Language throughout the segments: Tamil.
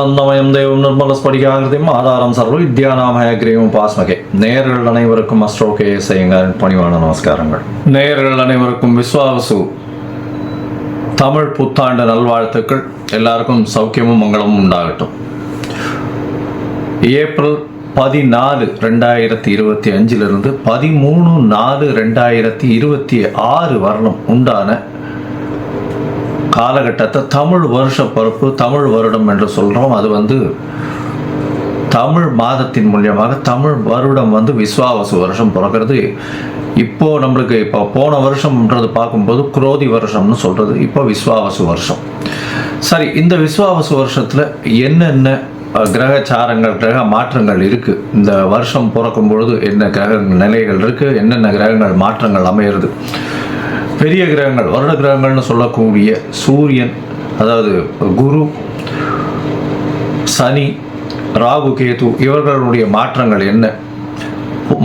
ஞானானந்தமயம் தெய்வம் நிர்மலஸ்படிகாகிருதியும் ஆதாரம் சர்வ வித்யாநாமயக்ரீவம் பாஸ்மகே. நேயர்கள் அனைவருக்கும் அஸ்ட்ரோகே செய்யுங்காரின் பணிவான நமஸ்காரங்கள். நேயர்கள் அனைவருக்கும் விஸ்வாவசு தமிழ் புத்தாண்டு நல்வாழ்த்துக்கள். எல்லாருக்கும் சௌக்கியமும் மங்களமும் உண்டாகட்டும். ஏப்ரல் 14, 2025 13, 4, 2026 வரணும் உண்டான காலகட்டத்தை தமிழ் வருஷ பிறப்பு, தமிழ் வருடம் என்று சொல்கிறோம். அது தமிழ் மாதத்தின் மூலியமாக தமிழ் வருடம் விஸ்வாவசு வருஷம் பிறக்கிறது. இப்போது நம்மளுக்கு போன வருஷம்ன்றது பார்க்கும்போது குரோதி வருஷம்னு சொல்கிறது, இப்போ விஸ்வாவசு வருஷம். சரி, இந்த விஸ்வாவசு வருஷத்தில் என்னென்ன கிரகச்சாரங்கள், கிரக மாற்றங்கள் இருக்குது, இந்த வருஷம் பிறக்கும் பொழுது என்ன கிரக நிலைகள் இருக்குது, என்னென்ன கிரகங்கள் மாற்றங்கள் அமையிறது, பெரிய கிரகங்கள் வருட கிரகங்கள்னு சொல்லக்கூடிய சூரியன், அதாவது குரு, சனி, ராகு, கேது இவர்களுடைய மாற்றங்கள் என்ன,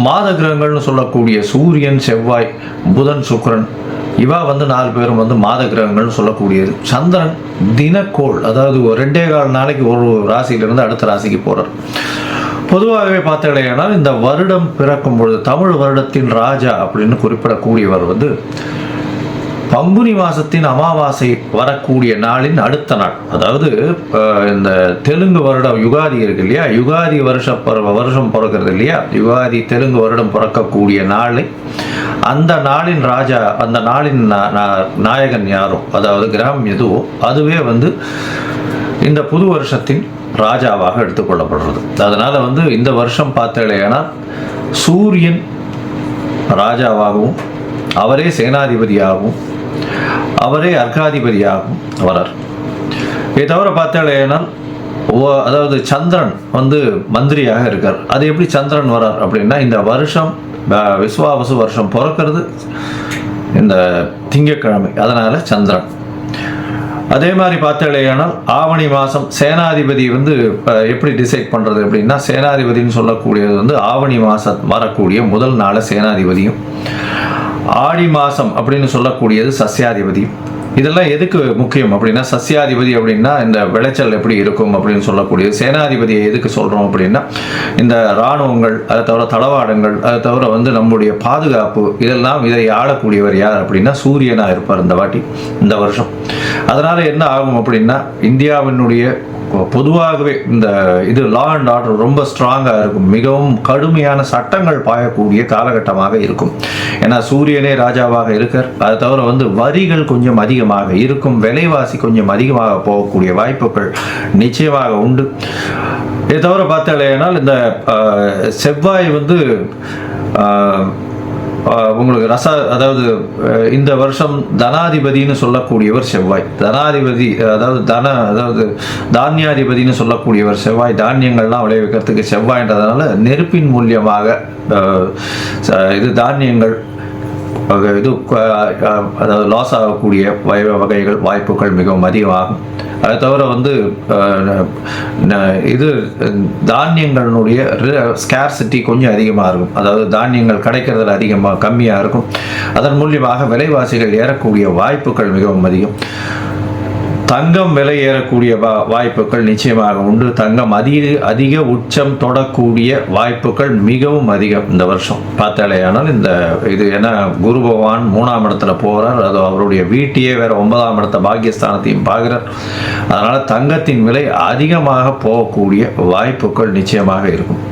மாத கிரகங்கள்னு சொல்லக்கூடிய சூரியன், செவ்வாய், புதன், சுக்கிரன் இவா 4 பேரும் மாத கிரகங்கள்னு சொல்லக்கூடியது. சந்திரன் தினக்கோள், அதாவது 2.25 நாளைக்கு ஒரு ராசியிலிருந்து அடுத்த ராசிக்கு போகிறார். பொதுவாகவே பார்த்தீங்கன்னா இந்த வருடம் பிறக்கும் பொழுது தமிழ் வருடத்தின் ராஜா அப்படின்னு குறிப்பிடக்கூடியவர் பங்குனி மாதத்தின் அமாவாசை வரக்கூடிய நாளின் அடுத்த நாள், அதாவது இந்த தெலுங்கு வருடம் யுகாதி இருக்கு இல்லையா, யுகாதி வருஷம் பிறக்கிறது இல்லையா, யுகாதி தெலுங்கு வருடம் பிறக்கக்கூடிய நாளை, அந்த நாளின் ராஜா, அந்த நாளின் நாயகன் யாரோ, அதாவது கிரகம் எதுவோ அதுவே இந்த புது வருஷத்தின் ராஜாவாக எடுத்துக்கொள்ளப்படுறது. அதனால் இந்த வருஷம் பார்த்தேன்னா சூரியன் ராஜாவாகவும் அவரே சேனாதிபதியாகவும் அவரே அர்க்காதிபதியாகவும் வரார். இதை தவிர பார்த்தேன்னா அதாவது சந்திரன் மந்திரியாக இருக்கார். அது எப்படி சந்திரன் வரார் அப்படின்னா, இந்த வருஷம் விஸ்வாவசு வருஷம் பிறக்கிறது இந்த திங்கட்கிழமை, அதனால் சந்திரன். அதே மாதிரி பார்த்தேன்னா ஆவணி மாதம் சேனாதிபதி எப்படி டிசைட் பண்ணுறது அப்படின்னா, சேனாதிபதினு சொல்லக்கூடியது ஆவணி மாதம் வரக்கூடிய முதல் நாள் சேனாதிபதியும், ஆடி மாதம் அப்படின்னு சொல்லக்கூடியது சஸ்யாதிபதி. இதெல்லாம் எதுக்கு முக்கியம் அப்படின்னா, சஸ்யாதிபதி அப்படின்னா இந்த விளைச்சல் எப்படி இருக்கும் அப்படின்னு சொல்லக்கூடியது. சேனாதிபதியை எதுக்கு சொல்கிறோம் அப்படின்னா, இந்த இராணுவங்கள், அதை தவிர தளவாடங்கள், அதை தவிர நம்முடைய பாதுகாப்பு, இதை ஆளக்கூடியவர் யார் அப்படின்னா சூரியனாக இருப்பார் இந்த வருஷம். அதனால் என்ன ஆகும் அப்படின்னா, இந்தியாவினுடைய பொதுவாகவே இந்த லா அண்ட் ஆர்டர் ரொம்ப ஸ்ட்ராங்காக இருக்கும், மிகவும் கடுமையான சட்டங்கள் பாயக்கூடிய காலகட்டமாக இருக்கும். ஏன்னா சூரியனே ராஜாவாக இருக்கார். அதை தவிர வரிகள் கொஞ்சம் அதிகமாக இருக்கும், விலைவாசி கொஞ்சம் அதிகமாக போகக்கூடிய வாய்ப்புகள் நிச்சயமாக உண்டு. இதை தவிர பார்த்தாலேனா இந்த செவ்வாய் உங்களுக்கு அதாவது இந்த வருஷம் தனாதிபதினு சொல்லக்கூடியவர் செவ்வாய். தனாதிபதி அதாவது தானியாதிபதினு சொல்லக்கூடியவர் செவ்வாய். தானியங்கள்லாம் விளைவிக்கிறதுக்கு செவ்வாய்ன்றதுனால நெருப்பின் மூலியமாக தானியங்கள் அதாவது லாஸ் ஆகக்கூடிய வாய்ப்புகள் மிகவும் அதிகமாகும். அதை தவிர தானியங்களுடைய ஸ்கேர்சிட்டி கொஞ்சம் அதிகமாக இருக்கும், அதாவது தானியங்கள் கிடைக்கிறதுல கம்மியாக இருக்கும். அதன் மூலியமாக விலைவாசிகள் ஏறக்கூடிய வாய்ப்புகள் மிகவும் அதிகம். தங்கம் விலை ஏறக்கூடிய வாய்ப்புகள் நிச்சயமாக உண்டு. தங்கம் அதிக உச்சம் தொடக்கூடிய வாய்ப்புகள் மிகவும் அதிகம் இந்த வருஷம் பார்த்தாலேயானால். இது ஏன்னா குரு பகவான் 3ஆம் இடத்துல போகிறார், அது அவருடைய வீட்டையே வேற 9ஆம் இடத்த பாக்கியஸ்தானத்தையும் பார்க்கிறார். அதனால் தங்கத்தின் விலை அதிகமாக போகக்கூடிய வாய்ப்புகள் நிச்சயமாக இருக்கும்.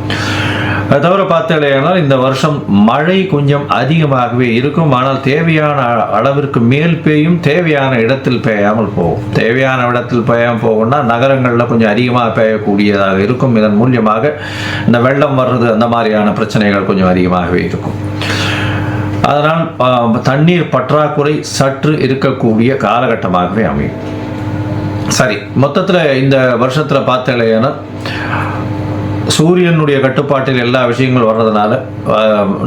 அது தவிர பார்த்தேன்னா இந்த வருஷம் மழை கொஞ்சம் அதிகமாகவே இருக்கும். ஆனால் தேவையான அளவிற்கு மேல் பெய்யும், தேவையான இடத்தில் பெய்யாமல் போகும். தேவையான இடத்தில் பெய்யாமல் போகும்னா நகரங்களில் கொஞ்சம் அதிகமாக பெய்யக்கூடியதாக இருக்கும். இதன் மூலியமாக இந்த வெள்ளம் வர்றது, அந்த மாதிரியான பிரச்சனைகள் கொஞ்சம் அதிகமாகவே இருக்கும். அதனால் தண்ணீர் பற்றாக்குறை சற்று இருக்கக்கூடிய காலகட்டமாகவே அமையும். சரி, மொத்தத்தில் இந்த வருஷத்தில் பார்த்தேன்னா சூரியனுடைய கட்டுப்பாட்டில் எல்லா விஷயங்களும் வர்றதுனால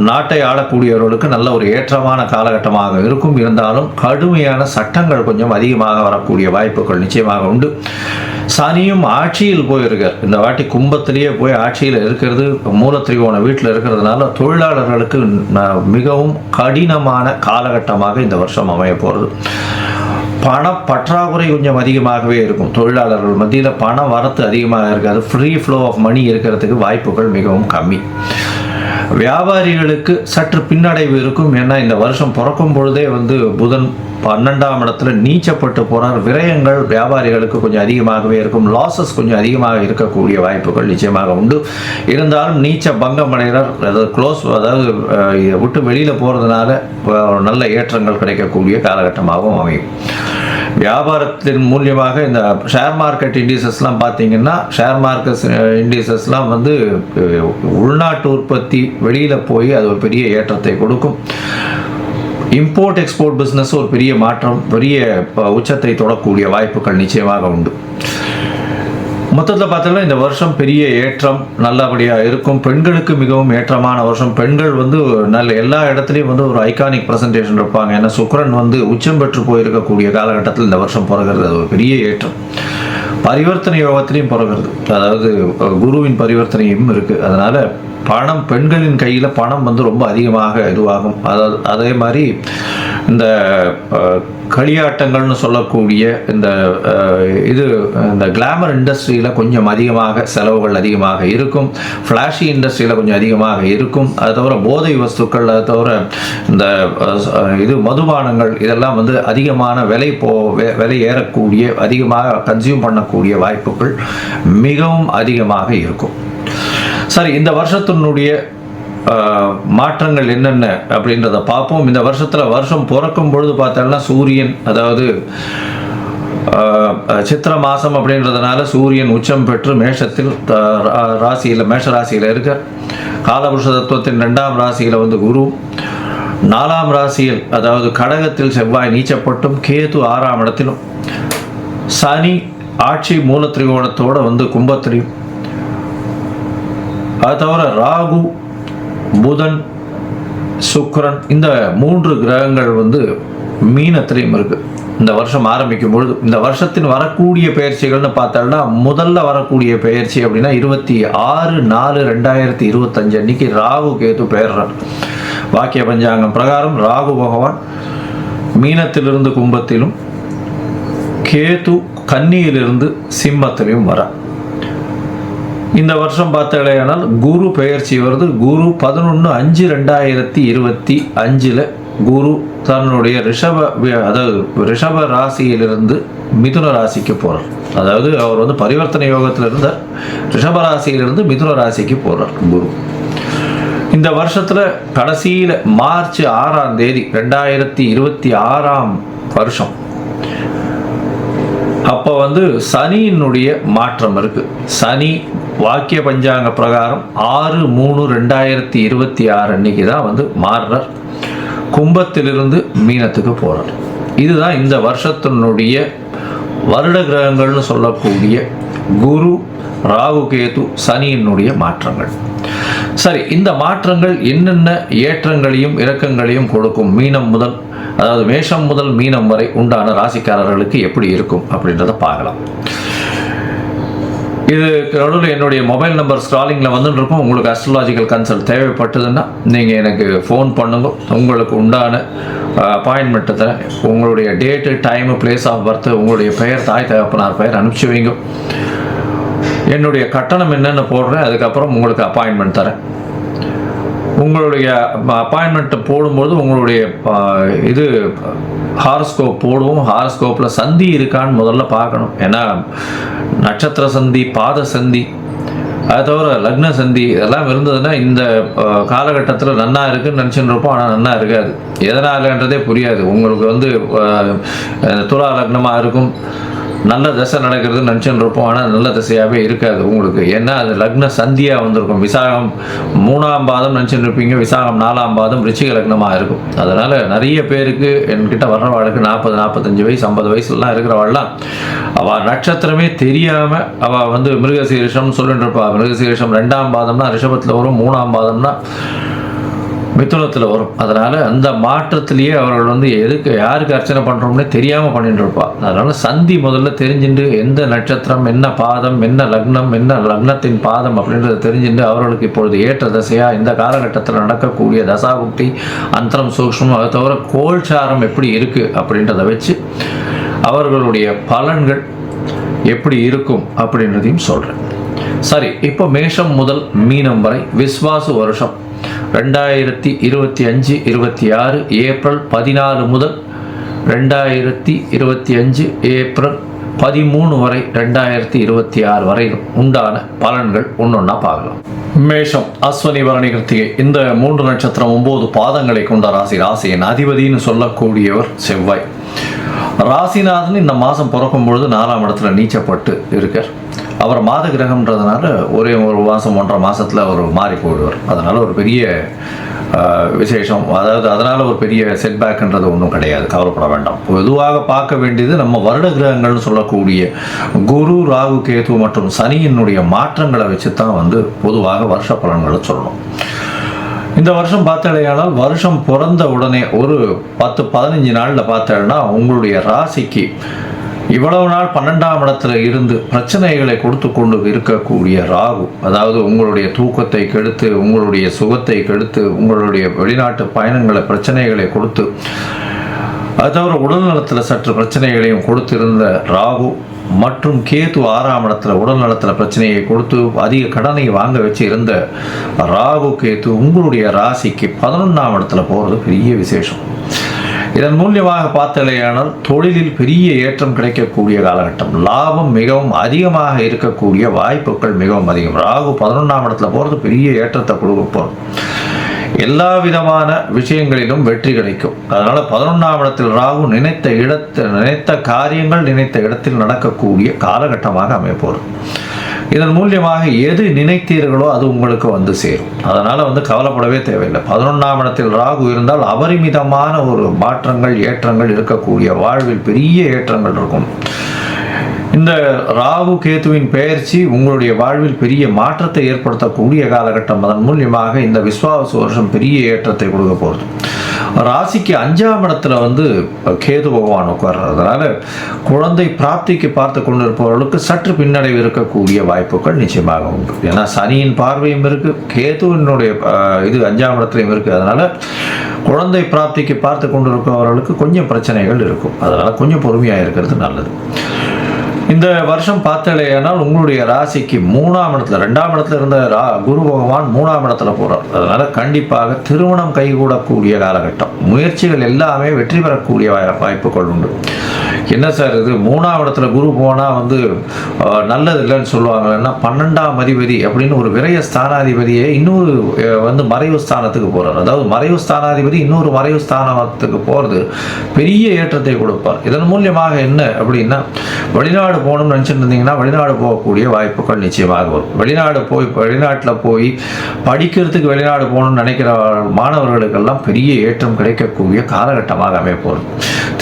நாட்டை ஆளக்கூடியவர்களுக்கு நல்ல ஒரு ஏற்றமான காலகட்டமாக இருக்கும். இருந்தாலும் கடுமையான சட்டங்கள் கொஞ்சம் அதிகமாக வரக்கூடிய வாய்ப்புகள் நிச்சயமாக உண்டு. சனியும் ஆட்சியில் போயிருக்கார். இந்த வாட்டி கும்பத்திலேயே போய் ஆட்சியில் இருக்கிறது, மூலத்திரிகோண வீட்டில் இருக்கிறதுனால தொழிலாளர்களுக்கு மிகவும் கடினமான காலகட்டமாக இந்த வருஷம் அமைய போகிறது. பண பற்றாக்குறை கொஞ்சம் அதிகமாகவே இருக்கும். தொழிலாளர்கள் மத்தியில் பண வரத்து அதிகமாக இருக்காது. ஃப்ரீ ஃப்ளோ ஆஃப் மணி இருக்கிறதுக்கு வாய்ப்புகள் மிகவும் கம்மி. வியாபாரிகளுக்கு சற்று பின்னடைவு இருக்கும். ஏன்னா இந்த வருஷம் பிறக்கும் பொழுதே வந்து புதன் 12ஆம் இடத்துல நீச்சப்பட்டு போகிறார். விரயங்கள் வியாபாரிகளுக்கு கொஞ்சம் அதிகமாகவே இருக்கும். லாசஸ் கொஞ்சம் அதிகமாக இருக்கக்கூடிய வாய்ப்புகள் நிச்சயமாக உண்டு. இருந்தாலும் நீச்ச பங்கம் அடைகிறார், அதாவது அதாவது விட்டு வெளியில் போகிறதுனால நல்ல ஏற்றங்கள் கிடைக்கக்கூடிய காலகட்டமாகவும் அமையும். வியாபாரத்தின் மூலியமாக இந்த ஷேர் மார்க்கெட் இண்டிசஸ்லாம் பார்த்தீங்கன்னா, ஷேர் மார்க்கெட் இண்டிசஸ்லாம் வந்து உள்நாட்டு உற்பத்தி வெளியில் போய் அது ஒரு பெரிய ஏற்றத்தை கொடுக்கும். இம்போர்ட் எக்ஸ்போர்ட் பிஸ்னஸ் ஒரு பெரிய மாற்றம், பெரிய உச்சத்தை தொடக்கூடிய வாய்ப்புகள் நிச்சயமாக உண்டு. மொத்தத்தில் பார்த்தோம்னா இந்த வருஷம் பெரிய ஏற்றம் நல்லபடியாக இருக்கும். பெண்களுக்கு மிகவும் ஏற்றமான வருஷம். பெண்கள் வந்து நல்ல எல்லா இடத்துலையும் வந்து ஒரு ஐகானிக் ப்ரெசன்டேஷன் இருப்பாங்க. ஏன்னா சுக்கிரன் வந்து உச்சம் பெற்று போயிருக்கக்கூடிய காலகட்டத்தில் இந்த வருஷம் பிறகுறது அது ஒரு பெரிய ஏற்றம். பரிவர்த்தனை யோகத்திலையும் பிறகுறது, அதாவது குருவின் பரிவர்த்தனையும் இருக்குது. அதனால் பணம், பெண்களின் கையில் பணம் வந்து ரொம்ப அதிகமாக இதுவாகும். அதாவது அதே மாதிரி இந்த களியாட்டங்கள்னு சொல்லக்கூடிய இந்த கிளாமர் இண்டஸ்ட்ரியில் கொஞ்சம் அதிகமாக செலவுகள் அதிகமாக இருக்கும். ஃப்ளாஷி இண்டஸ்ட்ரியில் கொஞ்சம் அதிகமாக இருக்கும். அது தவிர போதை வஸ்துக்கள், அது தவிர இந்த மதுபானங்கள் இதெல்லாம் வந்து அதிகமான விலை ஏறக்கூடிய, அதிகமாக கன்சியூம் பண்ணக்கூடிய வாய்ப்புகள் மிகவும் அதிகமாக இருக்கும். சரி, இந்த வருஷத்தினுடைய மாற்றங்கள் என்னென்ன அப்படின்றத பார்ப்போம். இந்த வருஷம் பிறக்கும் பொழுது பார்த்தோம்னா சூரியன், அதாவது சித்திர மாதம் அப்படின்றதுனால சூரியன் உச்சம் பெற்று மேஷத்தில் மேஷ ராசியில் இருக்க. காலபுருஷ தத்துவத்தின் 2ஆம் ராசியில் வந்து குரு, 4ஆம் ராசியில் அதாவது கடகத்தில் செவ்வாய் நீச்சப்பட்டும், கேது 6ஆம் இடத்திலும், சனி ஆட்சி மூல திரிகோணத்தோடு வந்து கும்பத்திலையும், அது தவிர ராகு, புதன், சுக்கிரன் இந்த 3 கிரகங்கள் வந்து மீனத்திலையும் இருக்கு. இந்த வருஷம் ஆரம்பிக்கும் பொழுது இந்த வருஷத்தின் வரக்கூடிய பெயர்ச்சிகள்னு பார்த்தோம்னா, முதல்ல வரக்கூடிய பெயர்ச்சி அப்படின்னா 26/4/2025 அன்னைக்கு ராகு கேது பெயர்றார். வாக்கிய பஞ்சாங்கம் பிரகாரம் ராகு பகவான் மீனத்திலிருந்து கும்பத்திலும், கேது கன்னியிலிருந்து சிம்மத்திலையும் வர. இந்த வருஷம் பார்த்தாலேயானால் குரு பெயர்ச்சி வருது. குரு 11/5/2025 குரு தன்னுடைய ரிஷப ராசியிலிருந்து மிதுன ராசிக்கு போகிறார். அதாவது அவர் வந்து பரிவர்த்தனை யோகத்தில் இருந்தார். ரிஷப ராசியிலிருந்து மிதுன ராசிக்கு போகிறார் குரு. இந்த வருஷத்தில் கடைசியில் மார்ச் 6ஆம் தேதி 2026ஆம் வருஷம் அப்போ வந்து சனியினுடைய மாற்றம் இருக்குது. சனி வாக்கிய பஞ்சாங்க பிரகாரம் 6/3/2026 அன்னைக்கு தான் வந்து மாறுறார். கும்பத்திலிருந்து மீனத்துக்கு போகிறார். இதுதான் இந்த வருஷத்தினுடைய வருட கிரகங்கள்னு சொல்லக்கூடிய குரு, ராகு, கேது, சனியினுடைய மாற்றங்கள். சரி, இந்த மாற்றங்கள் என்னென்ன ஏற்றங்களையும் இறக்கங்களையும் கொடுக்கும்? அதாவது மேஷம் முதல் மீனம் வரை உண்டான ராசிக்காரர்களுக்கு எப்படி இருக்கும் அப்படின்றத பார்க்கலாம். இது நடுவில் என்னுடைய மொபைல் நம்பர் ஸ்க்ராலிங்கில் வந்துட்டு இருக்கும். உங்களுக்கு அஸ்ட்ராலாஜிக்கல் கன்சல்ட் தேவைப்பட்டதுன்னா நீங்கள் எனக்கு ஃபோன் பண்ணுங்க. உங்களுக்கு உண்டான அப்பாயின்மெண்ட்டு தரேன். உங்களுடைய date, time, place of birth, உங்களுடைய பெயர், தாய் தகப்பனார் பெயர் அனுப்பிச்சி வைங்க. என்னுடைய கட்டணம் என்னென்னு போடுறேன். அதுக்கப்புறம் உங்களுக்கு அப்பாயின்மெண்ட் தரேன். உங்களுடைய அப்பாயின்மெண்ட்டை போடும்போது உங்களுடைய ஹாரஸ்கோப் போடுவோம். ஹாரஸ்கோப்பில் சந்தி இருக்கான்னு முதல்ல பார்க்கணும். ஏன்னா நட்சத்திர சந்தி, பாத சந்தி, அது தவிர லக்ன சந்தி இதெல்லாம் இருந்ததுன்னா இந்த காலகட்டத்தில் நன்னா இருக்குன்னு நினச்சின்னு இருப்போம். ஆனால் நன்னா இருக்காது. எதனாலன்றதே புரியாது. உங்களுக்கு வந்து துலா லக்னமாக இருக்கும், நல்ல தசை நடக்கிறதுன்னு நினச்சின்னு இருப்போம். ஆனால் நல்ல தசையாகவே இருக்காது உங்களுக்கு. ஏன்னா அது லக்ன சந்தியாக வந்திருக்கும். விசாகம் 3ஆம் பாதம் நினச்சின்னு இருப்பீங்க, விசாகம் 4ஆம் பாதம் ரிச்சிக லக்னமாக இருக்கும். அதனால் நிறைய பேருக்கு என்கிட்ட வர்றவாளுக்கு 40, 45 வயசு, 50 வயசுலாம் இருக்கிறவாள்லாம் அவள் நட்சத்திரமே தெரியாமல் அவள் வந்து மிருகசீரிஷம்னு சொல்லிட்டு இருப்பாள். மிருகசீரிஷம் 2ஆம் பாதம்னா ரிஷபத்தில் வரும், 3ஆம் பாதம்னா மிதுனத்தில் வரும். அதனால் அந்த மாற்றத்திலேயே அவர்கள் வந்து யாருக்கு அர்ச்சனை பண்ணுறோம்னே தெரியாமல் பண்ணிட்டு இருப்பாள். அதனால் சந்தி முதல்ல தெரிஞ்சுட்டு எந்த நட்சத்திரம், என்ன பாதம், என்ன லக்னம், என்ன லக்னத்தின் பாதம் அப்படின்றத தெரிஞ்சுட்டு அவர்களுக்கு இப்பொழுது ஏற்ற தசையாக இந்த காலகட்டத்தில் நடக்கக்கூடிய தசாபுக்தி, அந்தரம், சூக்ஷ்மம், அதை தவிர கோல்சாரம் எப்படி இருக்குது அப்படின்றத வச்சு அவர்களுடைய பலன்கள் எப்படி இருக்கும் அப்படின்றதையும் சொல்கிறேன். சரி, இப்போ மேஷம் முதல் மீனம் வரை விஸ்வாசு வருஷம் 2025-26 ஏப்ரல் 14 முதல் 2025 ஏப்ரல் 13 வரை 2026 வரை உண்டான பலன்கள் ஒன்றொன்னா பார்க்கலாம். மேஷம், அஸ்வனி, பரணி, கிருத்திகை இந்த 3 நட்சத்திரம் 9 பாதங்களை கொண்ட ராசி. ராசியின் அதிபதினு சொல்லக்கூடியவர் செவ்வாய். ராசிநாதன் இந்த மாதம் பிறக்கும் பொழுது 4ஆம் இடத்துல நீச்சப்பட்டு இருக்கார். அவர் மாத கிரகம்ன்றதுனால ஒரே ஒரு மாதம் 1.5 மாதத்தில் அவர் மாறி போயிடுவார். அதனால் ஒரு பெரிய விசேஷம், அதாவது அதனால் ஒரு பெரிய செட்பேக்குன்றது ஒன்றும் கிடையாது, கவலைப்பட வேண்டாம். பொதுவாக பார்க்க வேண்டியது நம்ம வருட கிரகங்கள்னு சொல்லக்கூடிய குரு, ராகு, கேது மற்றும் சனியினுடைய மாற்றங்களை வச்சு தான் பொதுவாக வருஷ பலன்களை சொல்லணும். இந்த வருஷம் பார்த்தாலேயானால் வருஷம் பிறந்த உடனே ஒரு 10-15 நாளில் பார்த்தாங்கன்னா உங்களுடைய ராசிக்கு இவ்வளவு நாள் 12ஆம் இடத்துல இருந்து பிரச்சனைகளை கொடுத்து கொண்டு இருக்கக்கூடிய ராகு, அதாவது உங்களுடைய தூக்கத்தை கெடுத்து, உங்களுடைய சுகத்தை கெடுத்து, உங்களுடைய வெளிநாட்டு பயணங்களை பிரச்சனைகளை கொடுத்து, அது தவிர உடல் நலத்தில் சற்று பிரச்சனைகளையும் கொடுத்திருந்த ராகு மற்றும் கேது 6ஆம் இடத்துல உடல் நலத்தில் பிரச்சனையை கொடுத்து அதிக கடனை வாங்க வச்சு இருந்த ராகு கேது உங்களுடைய ராசிக்கு 11ஆம் இடத்துல போகிறது பெரிய விசேஷம். இதன் மூலியமாக பார்த்தாலேயானால் தொழிலில் பெரிய ஏற்றம் கிடைக்கக்கூடிய காலகட்டம், லாபம் மிகவும் அதிகமாக இருக்கக்கூடிய வாய்ப்புகள் மிகவும் அதிகம். ராகு 11ஆம் இடத்துல போகிறது பெரிய ஏற்றத்தை கொடுக்க போகிறது. எல்லா விதமான விஷயங்களிலும் வெற்றி கிடைக்கும். அதனால 11ஆம் இடத்தில் ராகு நினைத்த காரியங்கள் நினைத்த இடத்தில் நடக்கக்கூடிய காலகட்டமாக அமைப்போம். இதன் மூலியமாக எது நினைத்தீர்களோ அது உங்களுக்கு சேரும். அதனால கவலைப்படவே தேவையில்லை. 11ஆம் இடத்தில் ராகு இருந்தால் அபரிமிதமான ஒரு மாற்றங்கள் ஏற்றங்கள் இருக்கக்கூடிய வாழ்வில் பெரிய ஏற்றங்கள் இருக்கும். இந்த ராகு கேதுவின் பெயர்ச்சி உங்களுடைய வாழ்வில் பெரிய மாற்றத்தை ஏற்படுத்தக்கூடிய காலகட்டம். அதன் மூலியமாக இந்த விஸ்வாவசு வருஷம் பெரிய ஏற்றத்தை கொடுக்க போகிறது. ராசிக்கு 5ஆம் இடத்துல கேது பகவான் உட்கார்றதுனால குழந்தை பிராப்திக்கு பார்த்து கொண்டிருப்பவர்களுக்கு சற்று பின்னடைவு இருக்கக்கூடிய வாய்ப்புகள் நிச்சயமாக உண்டு. ஏன்னா சனியின் பார்வையும் இருக்கு, கேதுவினுடைய இது 5ஆம் இடத்துலையும் இருக்கு. அதனால குழந்தை பிராப்திக்கு பார்த்து கொண்டிருப்பவர்களுக்கு கொஞ்சம் பிரச்சனைகள் இருக்கும். அதனால கொஞ்சம் பொறுமையாக இருக்கிறது நல்லது. இந்த வருஷம் பார்த்தாலேயானால் உங்களுடைய ராசிக்கு 3ஆம் இடத்துல 2ஆம் இடத்துல இருந்த குரு பகவான் 3ஆம் இடத்துல போறார். அதனால கண்டிப்பாக திருமணம் கைகூடக்கூடிய காலகட்டம், முயற்சிகள் எல்லாமே வெற்றி பெறக்கூடிய வாய்ப்புகள் உண்டு. என்ன சார் இது 3ஆம் இடத்துல குரு போனா நல்லது இல்லைன்னு சொல்லுவாங்கன்னா 12ஆம் அதிபதி அப்படின்னு ஒரு விரய ஸ்தானாதிபதியை இன்னொரு மறைவு ஸ்தானத்துக்கு போறார். அதாவது மறைவு ஸ்தானாதிபதி இன்னொரு மறைவு ஸ்தானத்துக்கு போறது பெரிய ஏற்றத்தை கொடுப்பார். இதன் மூலியமாக என்ன அப்படின்னா வெளிநாடு போகணும்னு நினைச்சிட்டு இருந்தீங்கன்னா வெளிநாடு போகக்கூடிய வாய்ப்புகள் நிச்சயமாக வரும். வெளிநாட்டில் போய் படிக்கிறதுக்கு வெளிநாடு போகணும்னு நினைக்கிற மாணவர்களுக்கெல்லாம் பெரிய ஏற்றம் கிடைக்கக்கூடிய காலகட்டமாக அமைப்போம்.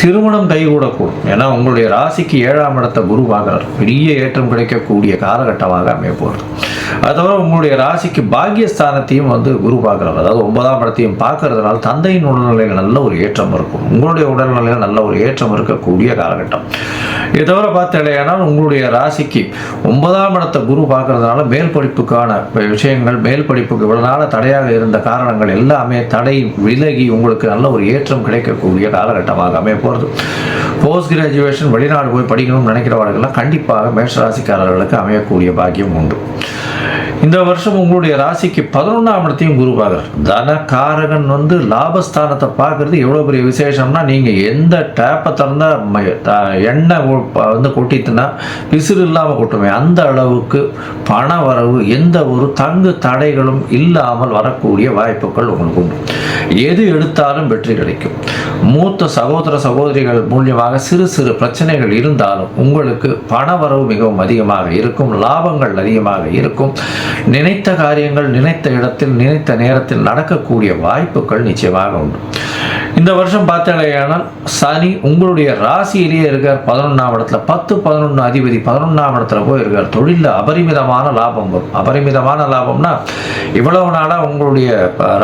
திருமணம் கைகூடக்கூடும். ஏன்னா உங்களுடைய ராசிக்கு 7ஆம் இடத்தை குரு பார்க்கிறார். பெரிய ஏற்றம் கிடைக்கக்கூடிய காலகட்டமாக அமைப்போம். அது தவிர உங்களுடைய ராசிக்கு பாக்கியஸ்தானத்தையும் குரு பார்க்கிறார். அதாவது 9ஆம் இடத்தையும் பார்க்கறதுனால தந்தையின் உடல்நிலையில் நல்ல ஒரு ஏற்றம் இருக்கும். உங்களுடைய உடல்நிலையில் நல்ல ஒரு ஏற்றம் இருக்கக்கூடிய காலகட்டம். இதை தவிர பார்த்தாலேயானால் உங்களுடைய ராசிக்கு 9ஆம் இடத்தை குரு பார்க்கறதுனால மேல் படிப்புக்கான விஷயங்கள், மேல் படிப்புக்கு இவ்வளவு நாள தடையாக இருந்த காரணங்கள் எல்லாமே தடை விலகி உங்களுக்கு நல்ல ஒரு ஏற்றம் கிடைக்கக்கூடிய காலகட்டமாக அமைய போகிறது. போஸ்ட் கிராஜுவேஷன் வெளிநாடு போய் படிக்கணும்னு நினைக்கிறவர்கள்லாம் கண்டிப்பாக மேஷ ராசிக்காரர்களுக்கு அமையக்கூடிய பாக்கியம் உண்டு. இந்த வருஷம் உங்களுடைய ராசிக்கு 11ஆம் இடத்தையும் குரு பார்க்குறார். தனகாரகன் லாபஸ்தானத்தை பார்க்கறது எவ்வளோ பெரிய விசேஷம்னா, நீங்கள் எந்த டேப்பை திறந்தா எண்ணெய் கொட்டித்துனா விசிறு இல்லாமல் கொட்டுமே அந்த அளவுக்கு பண வரவு எந்த ஒரு தங்கு தடைகளும் இல்லாமல் வரக்கூடிய வாய்ப்புகள் உங்களுக்கு உண்டு. எது எடுத்தாலும் வெற்றி கிடைக்கும். மூத்த சகோதர சகோதரிகள் மூலியமாக சிறு சிறு பிரச்சனைகள் இருந்தாலும் உங்களுக்கு பண வரவு மிகவும் அதிகமாக இருக்கும். லாபங்கள் அதிகமாக இருக்கும். நினைத்த காரியங்கள் நினைத்த இடத்தில் நினைத்த நேரத்தில் நடக்கக்கூடிய வாய்ப்புகள் நிச்சயமாக உண்டு. இந்த வருஷம் பார்த்தாலேயானால் சனி உங்களுடைய ராசியிலேயே இருக்கார் 11ஆம் இடத்துல. 10-11 அதிபதி 11ஆம் இடத்துல போய் இருக்கார். தொழிலில் அபரிமிதமான லாபம் வரும். அபரிமிதமான லாபம்னா இவ்வளவு நாளாக உங்களுடைய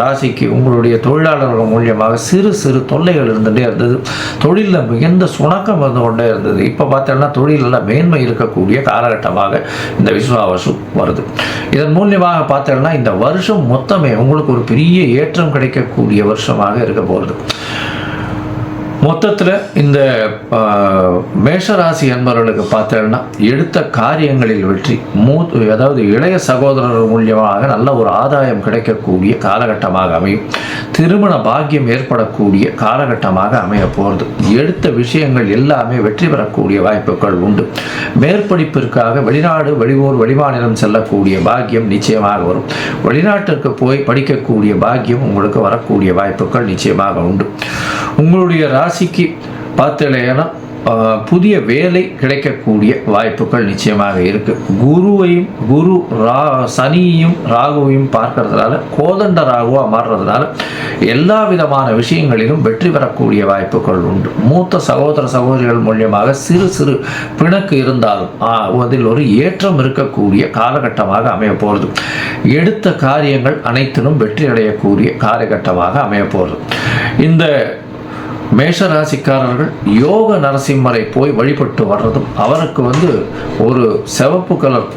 ராசிக்கு உங்களுடைய தொழிலாளர்கள் மூலியமாக சிறு சிறு தொல்லைகள் இருந்துகிட்டே இருந்தது. தொழிலில் மிகுந்த சுணக்கம் வந்து கொண்டே இருந்தது. இப்போ பார்த்தோம்னா தொழிலில் மேன்மை இருக்கக்கூடிய காலகட்டமாக இந்த விஸ்வாவசு வருது. இதன் மூலியமாக பார்த்தோம்னா இந்த வருஷம் மொத்தமே உங்களுக்கு ஒரு பெரிய ஏற்றம் கிடைக்கக்கூடிய வருஷமாக இருக்க போகிறது. மொத்தத்தில் இந்த மேஷராசி என்பவர்களுக்கு பார்த்தீங்கன்னா எடுத்த காரியங்களில் வெற்றி, அதாவது இளைய சகோதரர் மூலியமாக நல்ல ஒரு ஆதாயம் கிடைக்கக்கூடிய காலகட்டமாக அமையும். திருமண பாக்கியம் ஏற்படக்கூடிய காலகட்டமாக அமைய போகிறது. எடுத்த விஷயங்கள் எல்லாமே வெற்றி பெறக்கூடிய வாய்ப்புகள் உண்டு. மேற்படிப்பிற்காக வெளிநாடு, வெளியூர், வெளிமாநிலம் செல்லக்கூடிய பாக்கியம் நிச்சயமாக வரும். வெளிநாட்டிற்கு போய் படிக்கக்கூடிய பாக்கியம் உங்களுக்கு வரக்கூடிய வாய்ப்புகள் நிச்சயமாக உண்டு. உங்களுடைய ராசிக்கு பார்த்தீங்கன்னா புதிய வேலை கிடைக்கக்கூடிய வாய்ப்புகள் நிச்சயமாக இருக்கு. சனியையும் ராகுவையும் பார்க்கறதுனால கோதண்ட ராகுவா மாறுறதுனால எல்லா விதமான விஷயங்களிலும் வெற்றி பெறக்கூடிய வாய்ப்புகள் உண்டு. மூத்த சகோதர சகோதரிகள் மூலியமாக சிறு சிறு பிணக்கு இருந்தாலும் அதில் ஒரு ஏற்றம் இருக்கக்கூடிய காலகட்டமாக அமைய போகிறது. எடுத்த காரியங்கள் அனைத்திலும் வெற்றி அடையக்கூடிய காலகட்டமாக அமைய போகிறது. இந்த மேஷராசிக்காரர்கள் யோக நரசிம்மரை போய் வழிபட்டு வர்றதும், அவருக்கு ஒரு சிவப்பு கலர்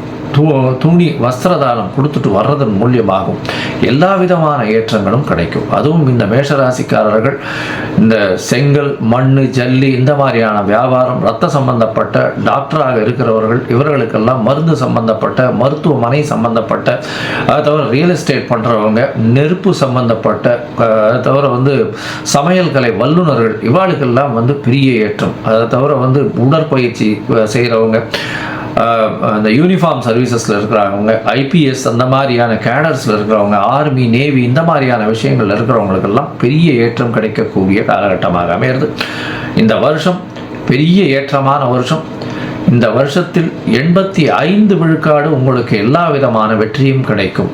துணி வஸ்திரதானம் கொடுத்துட்டு வர்றதன் மூலியமாகும் எல்லா விதமான ஏற்றங்களும் கிடைக்கும். அதுவும் இந்த மேஷராசிக்காரர்கள் இந்த செங்கல், மண், ஜல்லி இந்த மாதிரியான வியாபாரம், ரத்த சம்பந்தப்பட்ட டாக்டராக இருக்கிறவர்கள், இவர்களுக்கெல்லாம் மருந்து சம்பந்தப்பட்ட, மருத்துவமனை சம்பந்தப்பட்ட, அதை தவிர ரியல் எஸ்டேட் பண்ணுறவங்க, நெருப்பு சம்பந்தப்பட்ட, அதை தவிர சமையல் கலை வல்லுநர்கள், இவாளுக்கெல்லாம் பெரிய ஏற்றம். அதை தவிர உடற்பயிற்சி செய்கிறவங்க, அந்த யூனிஃபார்ம் சர்வீசஸில் இருக்கிறவங்க, ஐபிஎஸ் அந்த மாதிரியான கேடர்ஸில் இருக்கிறவங்க, ஆர்மி, நேவி இந்த மாதிரியான விஷயங்கள் இருக்கிறவங்களுக்கெல்லாம் பெரிய ஏற்றம் கிடைக்கக்கூடிய காலகட்டமாக அமைகிறது. இந்த வருஷம் பெரிய ஏற்றமான வருஷம். இந்த வருஷத்தில் 85 விழுக்காடு உங்களுக்கு எல்லா விதமான வெற்றியும் கிடைக்கும்.